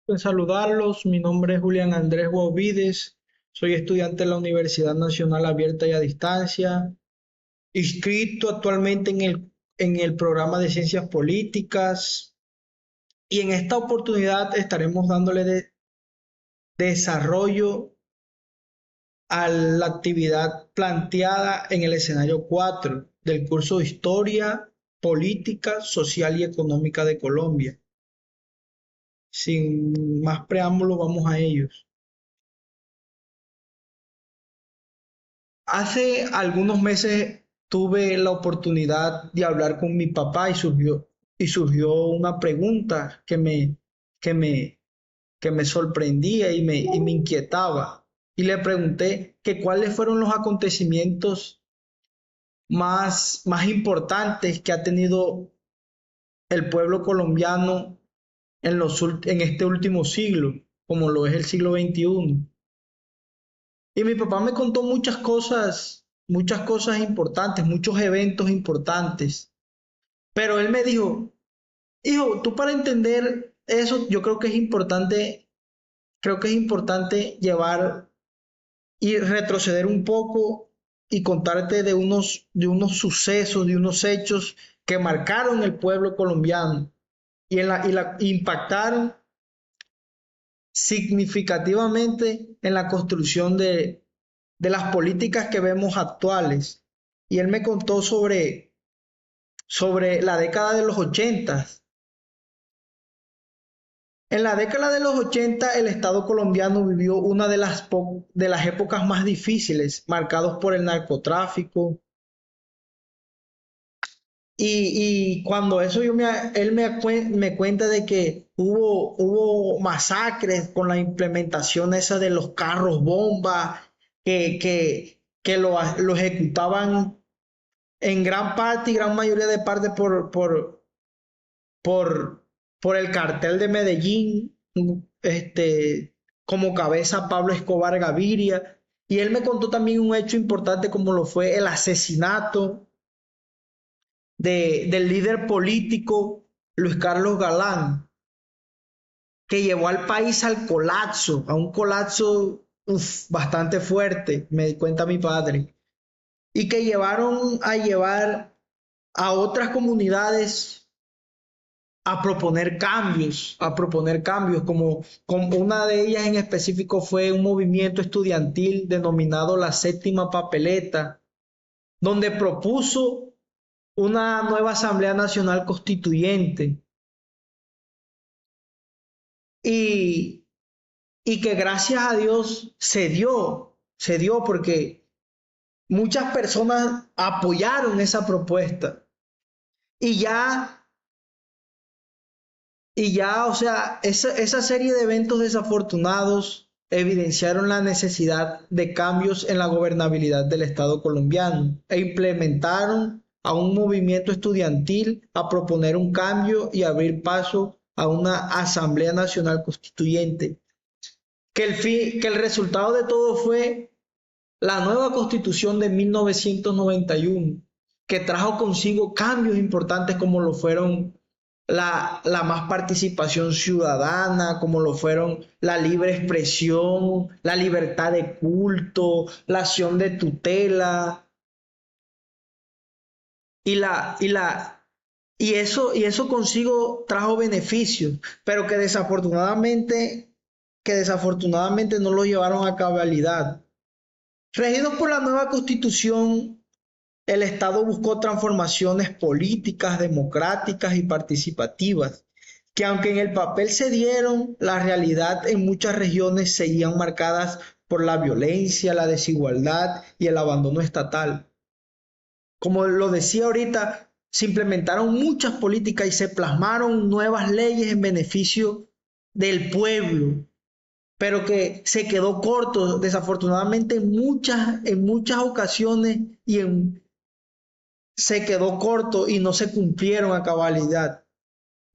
En saludarlos, mi nombre es Julián Andrés Guavides, soy estudiante de la Universidad Nacional Abierta y a Distancia, inscrito actualmente en el programa de Ciencias Políticas y en esta oportunidad estaremos dándole desarrollo a la actividad planteada en el escenario 4 del curso de Historia, Política, Social y Económica de Colombia. Sin más preámbulos, vamos a ellos. Hace algunos meses tuve la oportunidad de hablar con mi papá y surgió una pregunta que me sorprendía y me inquietaba. Y le pregunté que cuáles fueron los acontecimientos más importantes que ha tenido el pueblo colombiano en este último siglo, como lo es el siglo XXI. Y mi papá me contó muchas cosas importantes, muchos eventos importantes. Pero él me dijo, hijo, tú para entender eso, yo creo que es importante llevar y retroceder un poco y contarte de unos sucesos, de unos hechos que marcaron el pueblo colombiano y impactaron significativamente en la construcción de las políticas que vemos actuales. Y él me contó sobre la década de los 80. En la década de los 80 el Estado colombiano vivió una de las épocas más difíciles, marcados por el narcotráfico. Y cuando eso él me cuenta de que hubo masacres con la implementación esa de los carros bomba, que lo ejecutaban en gran parte y gran mayoría de parte por, por el cartel de Medellín, como cabeza Pablo Escobar Gaviria. Y él me contó también un hecho importante como lo fue el asesinato del líder político Luis Carlos Galán, que llevó al país al colapso, a un colapso bastante fuerte, me cuenta mi padre, y que llevar a otras comunidades a proponer cambios, como una de ellas en específico fue un movimiento estudiantil denominado la Séptima Papeleta, donde propuso una nueva Asamblea Nacional Constituyente y, y que gracias a Dios se dio porque muchas personas apoyaron esa propuesta y ya, o sea, esa serie de eventos desafortunados evidenciaron la necesidad de cambios en la gobernabilidad del Estado colombiano e implementaron a un movimiento estudiantil a proponer un cambio y abrir paso a una Asamblea Nacional Constituyente, que el resultado de todo fue la nueva Constitución de 1991, que trajo consigo cambios importantes como lo fueron la más participación ciudadana, como lo fueron la libre expresión, la libertad de culto, la acción de tutela y eso consigo trajo beneficios, pero que desafortunadamente no lo llevaron a cabalidad. Regidos por la nueva constitución, el Estado buscó transformaciones políticas, democráticas y participativas, que aunque en el papel se dieron, la realidad en muchas regiones seguían marcadas por la violencia, la desigualdad y el abandono estatal. Como lo decía ahorita, se implementaron muchas políticas y se plasmaron nuevas leyes en beneficio del pueblo, pero que se quedó corto, desafortunadamente, en muchas ocasiones se quedó corto y no se cumplieron a cabalidad.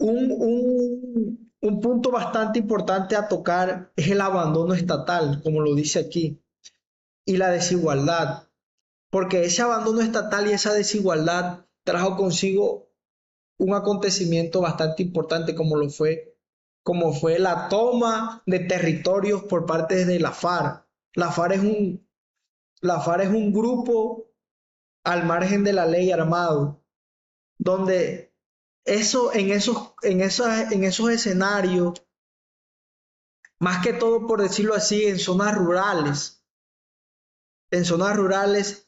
Un punto bastante importante a tocar es el abandono estatal, como lo dice aquí, y la desigualdad, porque ese abandono estatal y esa desigualdad trajo consigo un acontecimiento bastante importante como lo fue como fue la toma de territorios por parte de la FARC. La FARC es un, la FARC es un grupo al margen de la ley armado, donde en esos escenarios, más que todo por decirlo así, en zonas rurales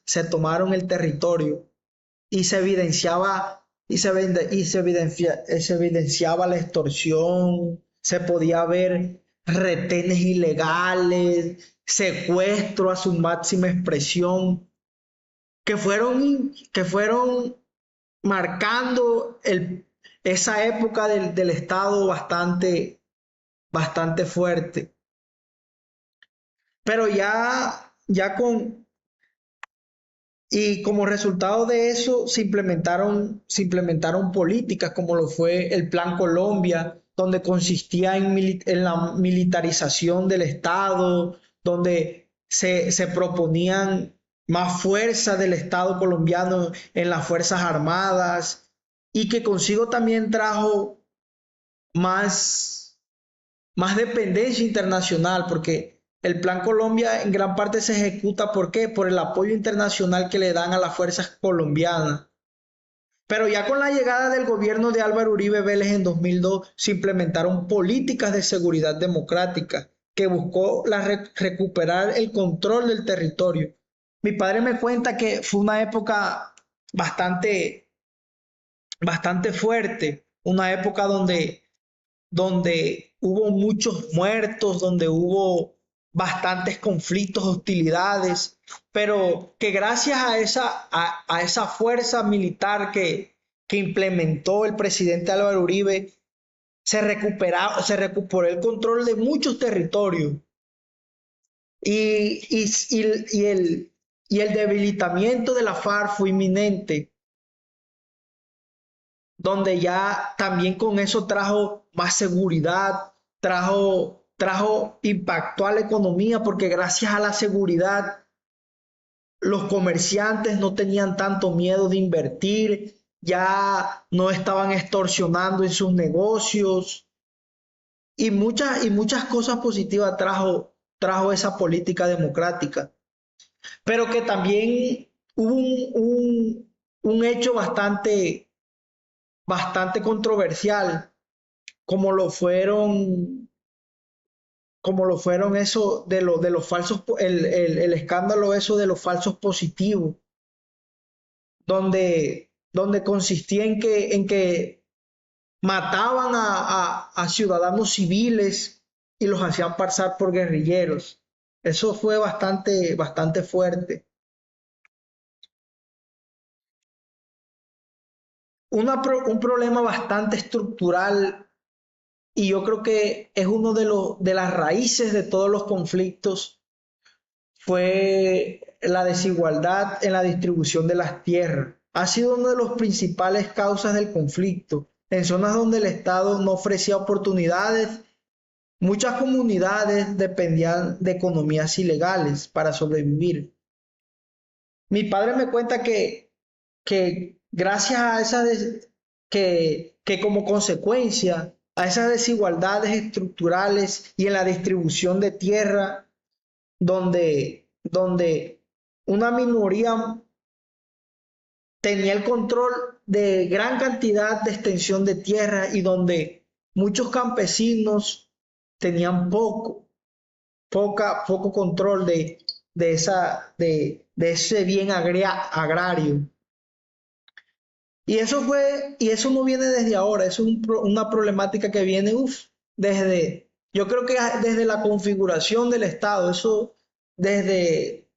se tomaron el territorio y se evidenciaba se evidenciaba la extorsión, se podía ver retenes ilegales, secuestro a su máxima expresión, que fueron marcando esa época del Estado bastante fuerte. Pero y como resultado de eso se implementaron políticas como lo fue el Plan Colombia, donde consistía en la militarización del Estado, donde se proponían más fuerza del Estado colombiano en las Fuerzas Armadas, y que consigo también trajo más, más dependencia internacional, porque el Plan Colombia en gran parte se ejecuta, ¿por qué? Por el apoyo internacional que le dan a las fuerzas colombianas. Pero ya con la llegada del gobierno de Álvaro Uribe Vélez en 2002 se implementaron políticas de seguridad democrática que buscó recuperar el control del territorio. Mi padre me cuenta que fue una época bastante, bastante fuerte, una época donde hubo muchos muertos, donde hubo bastantes conflictos, hostilidades, pero que gracias a esa fuerza militar que implementó el presidente Álvaro Uribe, se recuperó el control de muchos territorios, y el debilitamiento de la FARC fue inminente, donde ya también con eso trajo más seguridad, impactó a la economía, porque gracias a la seguridad los comerciantes no tenían tanto miedo de invertir, ya no estaban extorsionando en sus negocios, y muchas cosas positivas trajo esa política democrática. Pero que también hubo un hecho bastante controversial, como lo fueron eso de los falsos, el escándalo eso de los falsos positivos, donde consistía en que mataban a ciudadanos civiles y los hacían pasar por guerrilleros. Eso fue bastante fuerte. Un problema bastante estructural, y yo creo que es uno de las raíces de todos los conflictos, fue la desigualdad en la distribución de las tierras. Ha sido una de las principales causas del conflicto. En zonas donde el Estado no ofrecía oportunidades, muchas comunidades dependían de economías ilegales para sobrevivir. Mi padre me cuenta que gracias a que como consecuencia a esas desigualdades estructurales y en la distribución de tierra, donde una minoría tenía el control de gran cantidad de extensión de tierra, y donde muchos campesinos tenían poco control de ese bien agrario. Y eso no viene desde ahora, es una problemática que viene, yo creo que desde la configuración del Estado, eso desde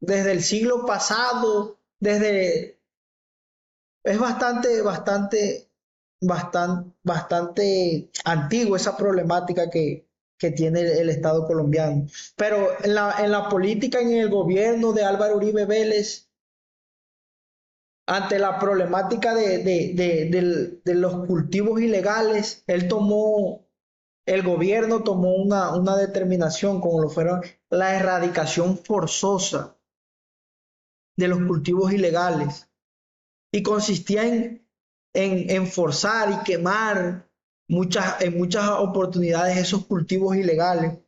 el siglo pasado, es bastante antiguo esa problemática que tiene el Estado colombiano. Pero en la política, en el gobierno de Álvaro Uribe Vélez, ante la problemática de los cultivos ilegales, el gobierno tomó una determinación, como lo fueron la erradicación forzosa de los cultivos ilegales, y consistía en forzar y quemar en muchas oportunidades esos cultivos ilegales,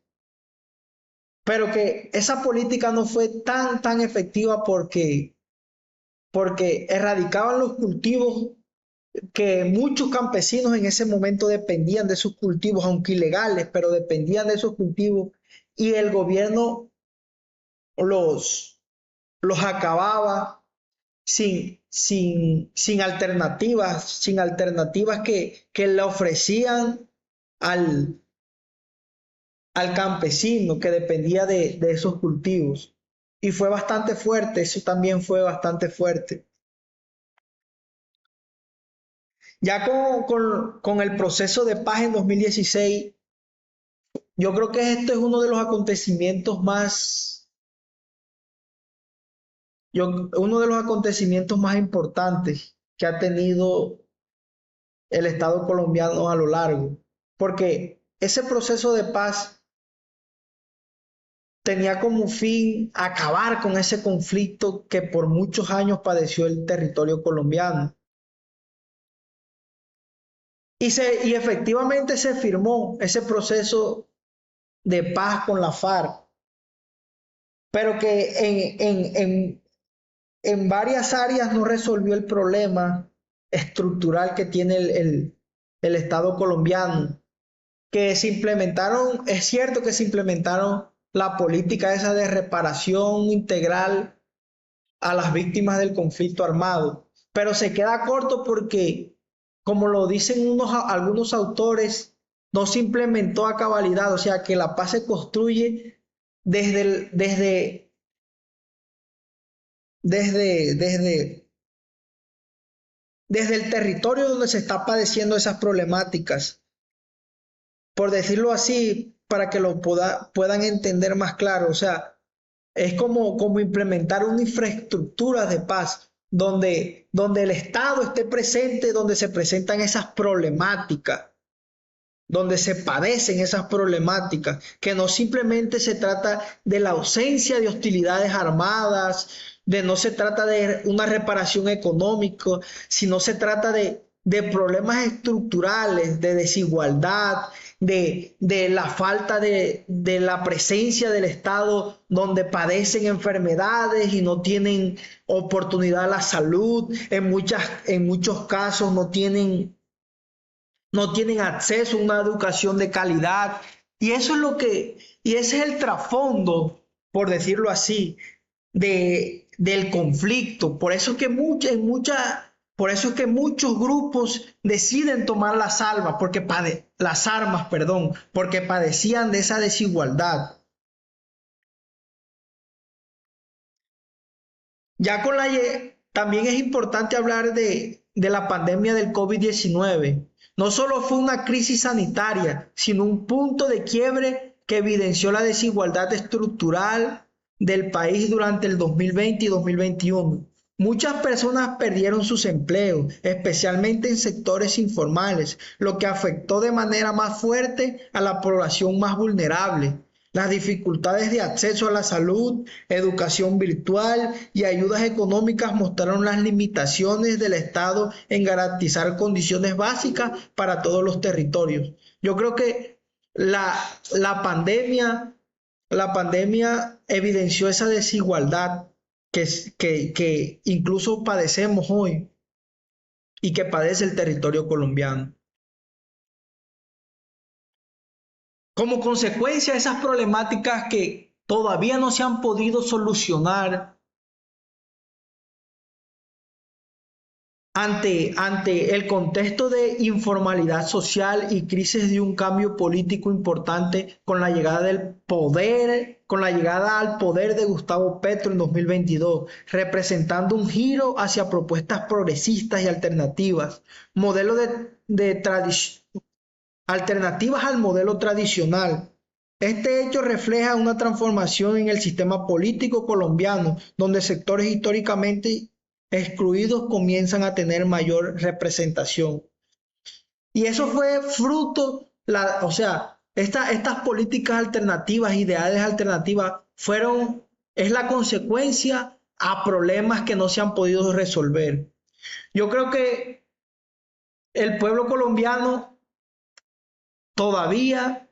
pero que esa política no fue tan efectiva porque erradicaban los cultivos que muchos campesinos en ese momento dependían de sus cultivos, aunque ilegales, pero dependían de esos cultivos, y el gobierno los, los acababa sin alternativas que le ofrecían al, al campesino que dependía de esos cultivos. Y fue bastante fuerte, eso también fue bastante fuerte. Ya con el proceso de paz en 2016, yo creo que esto es uno de los acontecimientos uno de los acontecimientos más importantes que ha tenido el Estado colombiano a lo largo, porque ese proceso de paz tenía como fin acabar con ese conflicto que por muchos años padeció el territorio colombiano. Y efectivamente se firmó ese proceso de paz con la FARC, pero que en varias áreas no resolvió el problema estructural que tiene el Estado colombiano, que se implementaron, es cierto que se implementaron la política esa de reparación integral a las víctimas del conflicto armado, pero se queda corto porque, como lo dicen algunos autores, no se implementó a cabalidad, o sea que la paz se construye desde el, desde, desde, desde el territorio donde se está padeciendo esas problemáticas, por decirlo así, para que puedan entender más claro. O sea, es como implementar una infraestructura de paz donde el Estado esté presente, donde se presentan esas problemáticas, donde se padecen esas problemáticas, que no simplemente se trata de la ausencia de hostilidades armadas, no se trata de una reparación económica, sino se trata de problemas estructurales, de desigualdad, de la falta de la presencia del Estado, donde padecen enfermedades y no tienen oportunidad a la salud, en muchos casos no tienen acceso a una educación de calidad. Y eso es y ese es el trasfondo, por decirlo así, del conflicto. Por eso es que por eso es que muchos grupos deciden tomar las armas, perdón, porque padecían de esa desigualdad. Ya también es importante hablar de la pandemia del COVID-19. No solo fue una crisis sanitaria, sino un punto de quiebre que evidenció la desigualdad estructural del país durante el 2020 y 2021. Muchas personas perdieron sus empleos, especialmente en sectores informales, lo que afectó de manera más fuerte a la población más vulnerable. Las dificultades de acceso a la salud, educación virtual y ayudas económicas mostraron las limitaciones del Estado en garantizar condiciones básicas para todos los territorios. Yo creo que la, la pandemia, la pandemia evidenció esa desigualdad que incluso padecemos hoy y que padece el territorio colombiano. Como consecuencia de esas problemáticas que todavía no se han podido solucionar ante el contexto de informalidad social y crisis de un cambio político importante con la llegada con la llegada al poder de Gustavo Petro en 2022, representando un giro hacia propuestas progresistas y alternativas, alternativas al modelo tradicional. Este hecho refleja una transformación en el sistema político colombiano, donde sectores históricamente excluidos comienzan a tener mayor representación. Y eso fue fruto, o sea, estas políticas alternativas, ideales alternativas, es la consecuencia a problemas que no se han podido resolver. Yo creo que el pueblo colombiano todavía